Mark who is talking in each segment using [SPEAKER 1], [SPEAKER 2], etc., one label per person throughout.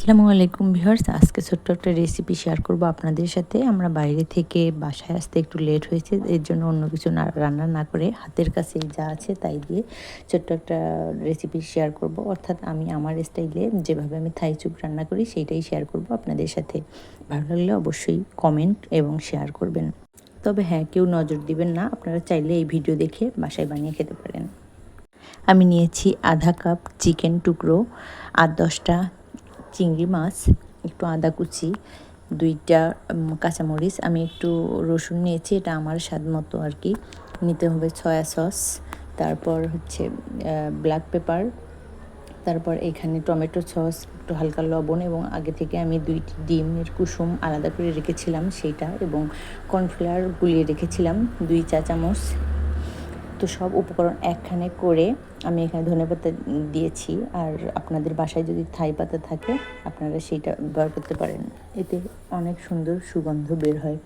[SPEAKER 1] আসসালামু আলাইকুম ভিউয়ার্স, আজকে ছোট্ট একটা রেসিপি শেয়ার করব আপনাদের সাথে। আমরা বাইরে থেকে বাসায় আসতে একটু লেট হয়েছে, এর জন্য অন্য কিছু রান্না না করে হাতের কাছে যা আছে তাই দিয়ে ছোট্ট একটা রেসিপি শেয়ার করব। অর্থাৎ আমি আমার স্টাইলে যেভাবে আমি থাই স্যুপ রান্না করি সেইটাই শেয়ার করব আপনাদের সাথে। ভালো লাগলে অবশ্যই কমেন্ট এবং শেয়ার করবেন। তবে হ্যাঁ, কেউ নজর দিবেন না, আপনারা চাইলে এই ভিডিও দেখে বাসায় বানিয়ে খেতে পারেন। আমি নিয়েছি আধা কাপ চিকেন টুকরো, 8-10টা চিংড়ি মাছ, একটু আদা কুচি, 2টা কাঁচামরিচ, আমি একটু রসুন নিয়েছি, এটা আমার স্বাদ মতো আর কি। নিতে হবে সয়া সস, তারপর হচ্ছে ব্ল্যাক পেপার, তারপর এখানে টমেটো সস, একটু হালকা লবণ, এবং আগে থেকে আমি 2টি ডিমের কুসুম আলাদা করে রেখেছিলাম সেইটা, এবং কর্নফ্লাওয়ার গুলিয়ে রেখেছিলাম 2 চা চামচ। তো সব উপকরণ একখানে করে আমি এখানে ধনেপাতা দিয়েছি। আর আপনাদের বাসায় যদি থাই পাতা থাকে আপনারা সেইটা ব্যবহার করতে পারেন, এতে অনেক সুন্দর সুগন্ধ বের হয়।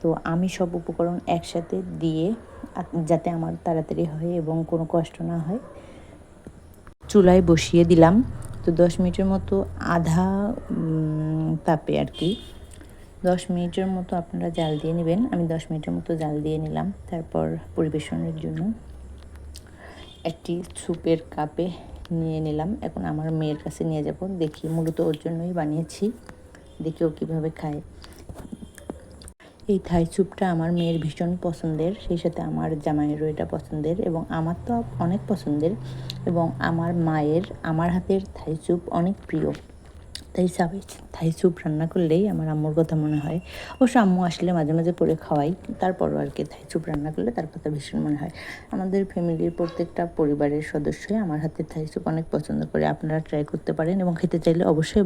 [SPEAKER 1] তো আমি সব উপকরণ একসাথে দিয়ে, যাতে আমার তাড়াতাড়ি হয় এবং কোনো কষ্ট না হয়, চুলায় বসিয়ে দিলাম। তো 10 মিনিটের মতো আধা তাপে আর কি 10 মিনিটের মতো আপনারা জাল দিয়ে নেবেন। আমি 10 মিনিটের মতো জাল দিয়ে নিলাম। তারপর পরিবেশনের জন্য একটি স্যুপের কাপে নিয়ে নিলাম। এখন আমার মেয়ের কাছে নিয়ে যাব, দেখি, মূলত ওর জন্যই বানিয়েছি, দেখি ও কীভাবে খায়। এই থাই স্যুপটা আমার মেয়ের ভীষণ পছন্দের, সেই সাথে আমার জামাইয়েরও এটা পছন্দের, এবং আমার তো অনেক পছন্দের, এবং আমার মায়ের আমার হাতের থাই স্যুপ অনেক প্রিয়। তাই থাই স্যুপ রান্না করলেই আমার আম্মুর কথা মনে হয়। অবশ্য আম্মু আসলে মাঝে মাঝে করে খাওয়াই, তারপরও আর কি থাই স্যুপ রান্না করলে তার কথা ভীষণ মনে হয়। আমাদের ফ্যামিলির প্রত্যেকটা পরিবারের সদস্যই আমার হাতের থাই স্যুপ অনেক পছন্দ করে। আপনারা ট্রাই করতে পারেন এবং খেতে চাইলে অবশ্যই